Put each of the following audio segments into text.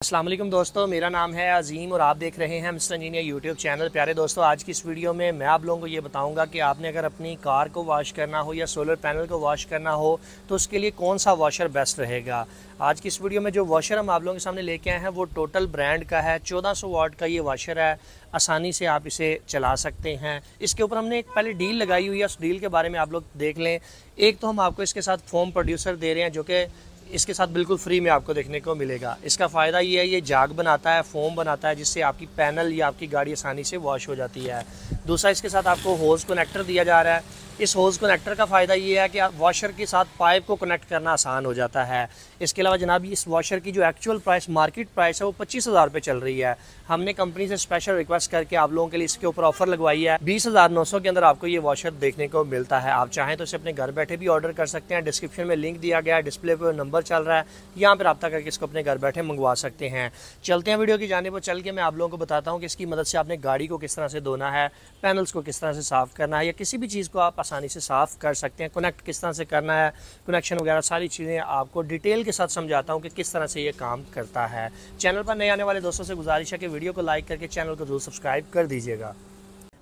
अस्सलाम वालेकुम दोस्तों, मेरा नाम है अज़ीम और आप देख रहे हैं मिस्टर इंजीनियर यूट्यूब चैनल। प्यारे दोस्तों, आज की इस वीडियो में मैं आप लोगों को ये बताऊंगा कि आपने अगर अपनी कार को वॉश करना हो या सोलर पैनल को वॉश करना हो तो उसके लिए कौन सा वॉशर बेस्ट रहेगा। आज की इस वीडियो में जो वॉशर हम आप लोगों के सामने लेके आए हैं वो टोटल ब्रांड का है। 1400 वाट का ये वॉशर है, आसानी से आप इसे चला सकते हैं। इसके ऊपर हमने एक पहले डील लगाई हुई है, उस डील के बारे में आप लोग देख लें। एक तो हम आपको इसके साथ फोम प्रोड्यूसर दे रहे हैं जो कि इसके साथ बिल्कुल फ्री में आपको देखने को मिलेगा। इसका फ़ायदा ये है, ये जाग बनाता है, फोम बनाता है, जिससे आपकी पैनल या आपकी गाड़ी आसानी से वॉश हो जाती है। दूसरा, इसके साथ आपको होज़ कनेक्टर दिया जा रहा है। इस होज़ कनेक्टर का फ़ायदा ये है कि आप वॉशर के साथ पाइप को कनेक्ट करना आसान हो जाता है। इसके अलावा जनाब, इस वॉशर की जो एक्चुअल प्राइस मार्केट प्राइस है वो 25,000 रुपये चल रही है। हमने कंपनी से स्पेशल रिक्वेस्ट करके आप लोगों के लिए इसके ऊपर ऑफर लगवाई है। 20,900 के अंदर आपको ये वॉशर देखने को मिलता है। आप चाहें तो इसे अपने घर बैठे भी ऑर्डर कर सकते हैं। डिस्क्रिप्शन में लिंक दिया गया है, डिस्प्ले पर नंबर चल रहा है, यहाँ पर रब्ता करके इसको अपने घर बैठे मंगवा सकते हैं। चलते हैं वीडियो की जानिब पर। चल के मैं आप लोगों को बताता हूँ कि इसकी मदद से आपने गाड़ी को किस तरह से धोना है, पैनल्स को किस तरह से साफ़ करना है, या किसी भी चीज़ को आप आसानी से साफ़ कर सकते हैं। कनेक्ट किस तरह से करना है, कनेक्शन वगैरह सारी चीज़ें आपको डिटेल के साथ समझाता हूँ कि किस तरह से ये काम करता है। चैनल पर नए आने वाले दोस्तों से गुजारिश है कि वीडियो को लाइक करके चैनल को जरूर सब्सक्राइब कर दीजिएगा।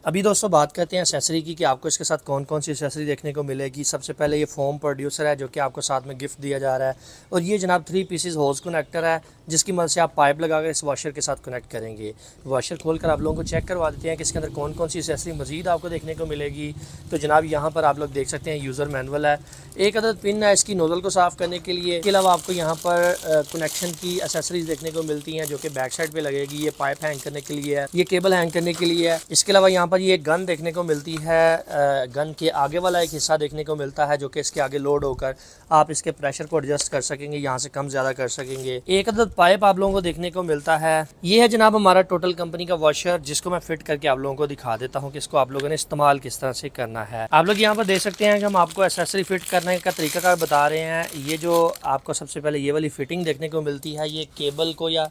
अभी दोस्तों बात करते हैं एक्सेसरी की कि आपको इसके साथ कौन कौन सी एक्सेसरी देखने को मिलेगी। सबसे पहले ये फोम प्रोड्यूसर है जो कि आपको साथ में गिफ्ट दिया जा रहा है, और ये जनाब 3 पीसेस होज़ कनेक्टर है जिसकी मदद से आप पाइप लगाकर इस वॉशर के साथ कनेक्ट करेंगे। वॉशर खोलकर आप लोगों को चेक करवा देते हैं कि इसके अंदर कौन कौन सी एक्सेसरी मज़ीद आपको देखने को मिलेगी। तो जनाब यहाँ पर आप लोग देख सकते हैं यूज़र मैनुअल है, एक अदद पिन है इसकी नोज़ल को साफ़ करने के लिए। इसके अलावा आपको यहाँ पर कनेक्शन की एक्सेसरीज देखने को मिलती हैं जो कि बैक साइड पर लगेगी। ये पाइप हैंग करने के लिए है, ये केबल हैंग करने के लिए है। इसके अलावा यहाँ पर ये गन देखने को मिलती है, गन के आगे वाला एक हिस्सा देखने को मिलता है जो कि इसके आगे लोड होकर आप इसके प्रेशर को एडजस्ट कर सकेंगे, यहाँ से कम ज़्यादा कर सकेंगे। एक अदद पाइप आप लोगों को देखने को मिलता है। ये है जनाब हमारा टोटल कंपनी का वॉशर, जिसको मैं फिट करके आप लोगों को दिखा देता हूँ कि इसको आप लोगों ने इस्तेमाल किस तरह से करना है। आप लोग यहाँ पर देख सकते हैं कि हम आपको एक्सेसरी फिट करने का तरीकाकार बता रहे हैं। ये जो आपको सबसे पहले ये वाली फिटिंग देखने को मिलती है, ये केबल को या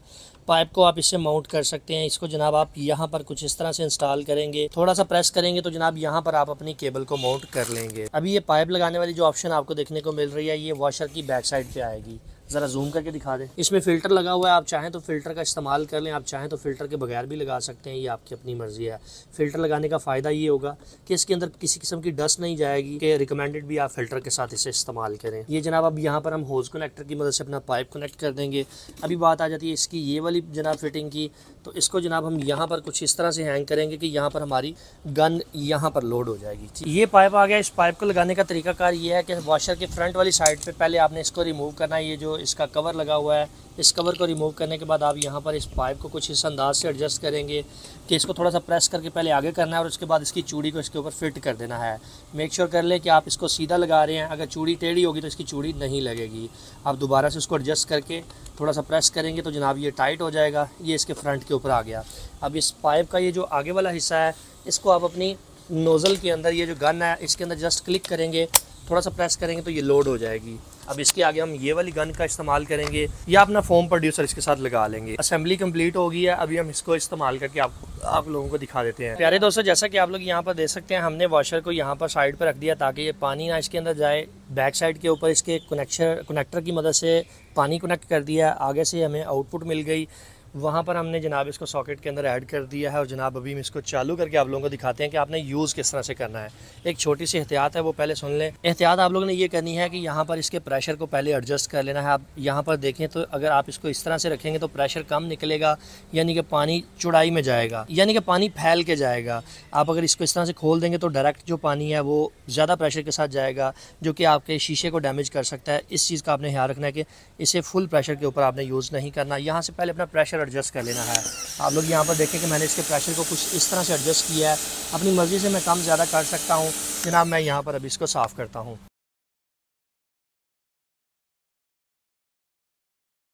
पाइप को आप इससे माउंट कर सकते हैं। इसको जनाब आप यहाँ पर कुछ इस तरह से इंस्टॉल करेंगे, थोड़ा सा प्रेस करेंगे तो जनाब यहाँ पर आप अपनी केबल को माउंट कर लेंगे। अभी ये पाइप लगाने वाली जो ऑप्शन आपको देखने को मिल रही है, ये वॉशर की बैक साइड पे आएगी। ज़रा जूम करके दिखा दें। इसमें फ़िल्टर लगा हुआ है, आप चाहें तो फ़िल्टर का इस्तेमाल कर लें, आप चाहें तो फ़िल्टर के बगैर भी लगा सकते हैं, ये आपकी अपनी मर्ज़ी है। फ़िल्टर लगाने का फ़ायदा ये होगा कि इसके अंदर किसी किस्म की डस्ट नहीं जाएगी, कि रिकमेंडेड भी आप फ़िल्टर के साथ इसे इस्तेमाल करें। ये जनाब अब यहाँ पर हम होज़ कनेक्टर की मदद से अपना पाइप कनेक्ट कर देंगे। अभी बात आ जाती है इसकी ये वाली जनाब फिटिंग की, तो इसको जनाब हम यहाँ पर कुछ इस तरह से हैंग करेंगे कि यहाँ पर हमारी गन यहाँ पर लोड हो जाएगी। ये पाइप आ गया। इस पाइप को लगाने का तरीकाकार ये है कि वॉशर के फ्रंट वाली साइड पे पहले आपने इसको रिमूव करना है। ये जो इसका कवर लगा हुआ है, इस कवर को रिमूव करने के बाद आप यहाँ पर इस पाइप को कुछ इस अंदाज से एडजस्ट करेंगे कि इसको थोड़ा सा प्रेस करके पहले आगे करना है और उसके बाद इसकी चूड़ी को इसके ऊपर फिट कर देना है। मेक श्योर कर लें कि आप इसको सीधा लगा रहे हैं, अगर चूड़ी टेढ़ी होगी तो इसकी चूड़ी नहीं लगेगी। आप दोबारा से उसको एडजस्ट करके थोड़ा सा प्रेस करेंगे तो जनाब ये टाइट हो जाएगा। ये इसके फ्रंट के ऊपर आ गया। अब इस पाइप का ये जो आगे वाला हिस्सा है, इसको आप अपनी नोज़ल के अंदर, ये जो गन है इसके अंदर जस्ट क्लिक करेंगे, थोड़ा सा प्रेस करेंगे तो ये लोड हो जाएगी। अब इसके आगे हम ये वाली गन का इस्तेमाल करेंगे या अपना फोम प्रोड्यूसर इसके साथ लगा लेंगे। असेंबली कंप्लीट हो गई है, अभी हम इसको इस्तेमाल करके आप लोगों को दिखा देते हैं। प्यारे दोस्तों, जैसा कि आप लोग यहाँ पर देख सकते हैं, हमने वॉशर को यहाँ पर साइड पर रख दिया ताकि ये पानी ना इसके अंदर जाए। बैक साइड के ऊपर इसके कनेक्टर की मदद से पानी कनेक्ट कर दिया। आगे से हमें आउटपुट मिल गई, वहाँ पर हमने जनाब इसको सॉकेट के अंदर ऐड कर दिया है। और जनाब अभी हम इसको चालू करके आप लोगों को दिखाते हैं कि आपने यूज़ किस तरह से करना है। एक छोटी सी एहतियात है, वो पहले सुन लें। एहतियात आप लोगों ने ये करनी है कि यहाँ पर इसके प्रेशर को पहले एडजस्ट कर लेना है। आप यहाँ पर देखें तो अगर आप इसको इस तरह से रखेंगे तो प्रेशर कम निकलेगा, यानी कि पानी चौड़ाई में जाएगा, यानी कि पानी फैल के जाएगा। आप अगर इसको इस तरह से खोल देंगे तो डायरेक्ट जो पानी है वो ज़्यादा प्रेशर के साथ जाएगा, जो कि आपके शीशे को डैमेज कर सकता है। इस चीज़ का आपने ध्यान रखना है कि इसे फुल प्रेशर के ऊपर आपने यूज़ नहीं करना। यहाँ से पहले अपना प्रेशर एडजस्ट कर लेना है। आप लोग यहाँ पर देखें कि मैंने इसके प्रेशर को कुछ इस तरह से एडजस्ट किया है। अपनी मर्ज़ी से मैं कम ज़्यादा कर सकता हूँ। जनाब मैं यहाँ पर अभी इसको साफ़ करता हूँ।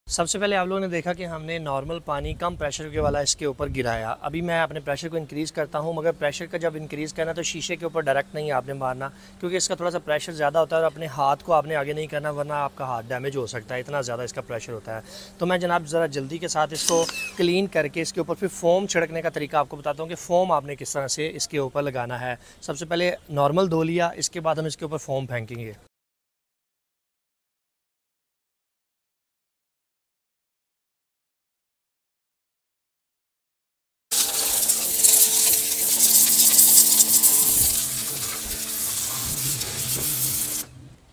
सबसे पहले आप लोगों ने देखा कि हमने नॉर्मल पानी कम प्रेशर के वाला इसके ऊपर गिराया। अभी मैं अपने प्रेशर को इंक्रीज़ करता हूँ, मगर प्रेशर का जब इंक्रीज़ करना तो शीशे के ऊपर डायरेक्ट नहीं आपने मारना, क्योंकि इसका थोड़ा सा प्रेशर ज़्यादा होता है और अपने हाथ को आपने आगे नहीं करना, वरना आपका हाथ डैमेज हो सकता है, इतना ज़्यादा इसका प्रेशर होता है। तो मैं जनाब ज़रा जल्दी के साथ इसको क्लीन करके इसके ऊपर फिर फोम छिड़कने का तरीका आपको बताता हूँ कि फ़ोम आपने किस तरह से इसके ऊपर लगाना है। सबसे पहले नॉर्मल धो लिया, इसके बाद हम इसके ऊपर फ़ोम फेंकेंगे।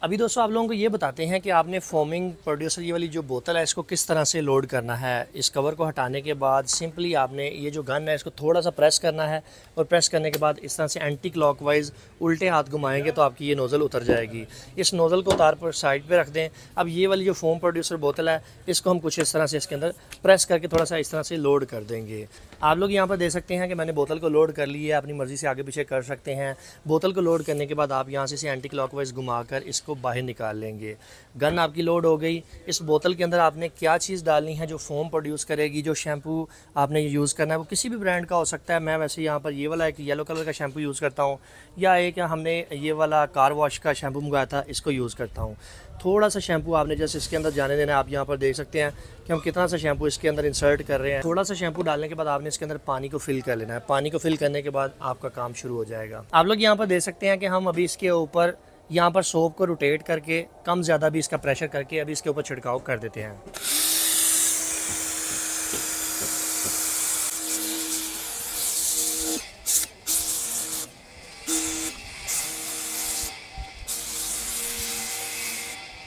अभी दोस्तों आप लोगों को ये बताते हैं कि आपने फोमिंग प्रोड्यूसर ये वाली जो बोतल है इसको किस तरह से लोड करना है। इस कवर को हटाने के बाद सिंपली आपने ये जो गन है इसको थोड़ा सा प्रेस करना है और प्रेस करने के बाद इस तरह से एंटी क्लॉकवाइज उल्टे हाथ घुमाएंगे तो आपकी ये नोज़ल उतर जाएगी। इस नोज़ल को उतार पर साइड पर रख दें। अब ये वाली जो फोम प्रोड्यूसर बोतल है इसको हम कुछ इस तरह से इसके अंदर प्रेस करके थोड़ा सा इस तरह से लोड कर देंगे। आप लोग यहाँ पर देख सकते हैं कि मैंने बोतल को लोड कर ली है, अपनी मर्ज़ी से आगे पीछे कर सकते हैं। बोतल को लोड करने के बाद आप यहाँ से इसे एंटी क्लॉकवाइज घुमाकर इसको बाहर निकाल लेंगे। गन आपकी लोड हो गई। इस बोतल के अंदर आपने क्या चीज़ डालनी है जो फोम प्रोड्यूस करेगी। जो शैम्पू आपने यूज़ करना है वो किसी भी ब्रांड का हो सकता है। मैं वैसे यहाँ पर ये वाला एक येलो कलर का शैम्पू यूज़ करता हूँ, या एक हमने ये वाला कार वॉश का शैम्पू मंगवाया था इसको यूज़ करता हूँ। थोड़ा सा शैम्पू आपने जैसे इसके अंदर जाने देना है। आप यहाँ पर देख सकते हैं कि हम कितना सा शैम्पू इसके अंदर इंसर्ट कर रहे हैं। थोड़ा सा शैम्पू डालने के बाद आपने इसके अंदर पानी को फिल कर लेना है। पानी को फिल करने के बाद आपका काम शुरू हो जाएगा। आप लोग यहाँ पर देख सकते हैं कि हम अभी इसके ऊपर यहाँ पर सोप को रोटेट करके कम ज़्यादा भी इसका प्रेशर करके अभी इसके ऊपर छिड़काव कर देते हैं।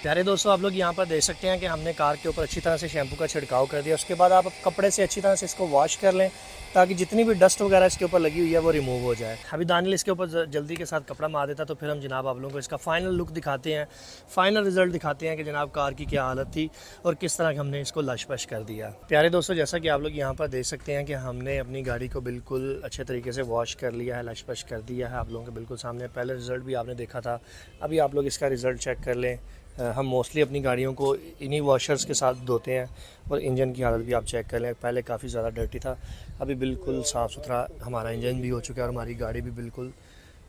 प्यारे दोस्तों आप लोग यहाँ पर देख सकते हैं कि हमने कार के ऊपर अच्छी तरह से शैम्पू का छिड़काव कर दिया। उसके बाद आप कपड़े से अच्छी तरह से इसको वॉश कर लें ताकि जितनी भी डस्ट वगैरह इसके ऊपर लगी हुई है वो रिमूव हो जाए। अभी दानियल इसके ऊपर जल्दी के साथ कपड़ा मार देता तो फिर हम जनाब आप लोगों को इसका फ़ाइनल लुक दिखाते हैं, फ़ाइनल रिज़ल्ट दिखाते हैं कि जनाब कार की क्या हालत थी और किस तरह हमने इसको लश-पश कर दिया। प्यारे दोस्तों जैसा कि आप लोग यहाँ पर देख सकते हैं कि हमने अपनी गाड़ी को बिल्कुल अच्छे तरीके से वॉश कर लिया है, लश-पश कर दिया है। आप लोगों के बिल्कुल सामने पहले रिज़ल्ट भी आपने देखा था, अभी आप लोग इसका रिज़ल्ट चेक कर लें। हम मोस्टली अपनी गाड़ियों को इन्हीं वॉशर्स के साथ धोते हैं और इंजन की हालत भी आप चेक कर लें। पहले काफ़ी ज़्यादा डर्टी था, अभी बिल्कुल साफ़ सुथरा हमारा इंजन भी हो चुका है और हमारी गाड़ी भी बिल्कुल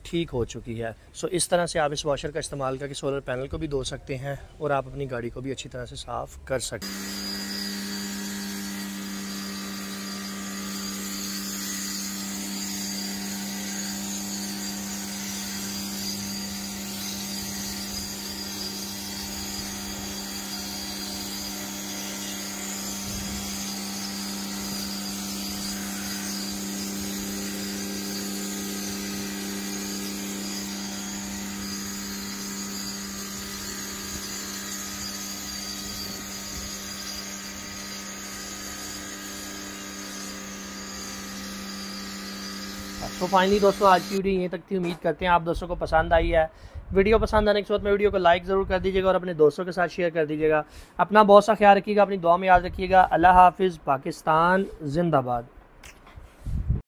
ठीक हो चुकी है। सो इस तरह से आप इस वॉशर का इस्तेमाल करके सोलर पैनल को भी धो सकते हैं और आप अपनी गाड़ी को भी अच्छी तरह से साफ़ कर सकते हैं। तो फाइनली दोस्तों आज की वीडियो यहीं तक थी। उम्मीद करते हैं आप दोस्तों को पसंद आई है। वीडियो पसंद आने के बाद में वीडियो को लाइक ज़रूर कर दीजिएगा और अपने दोस्तों के साथ शेयर कर दीजिएगा। अपना बहुत सा ख्याल रखिएगा, अपनी दुआ में याद रखिएगा। अल्लाह हाफिज़। पाकिस्तान जिंदाबाद।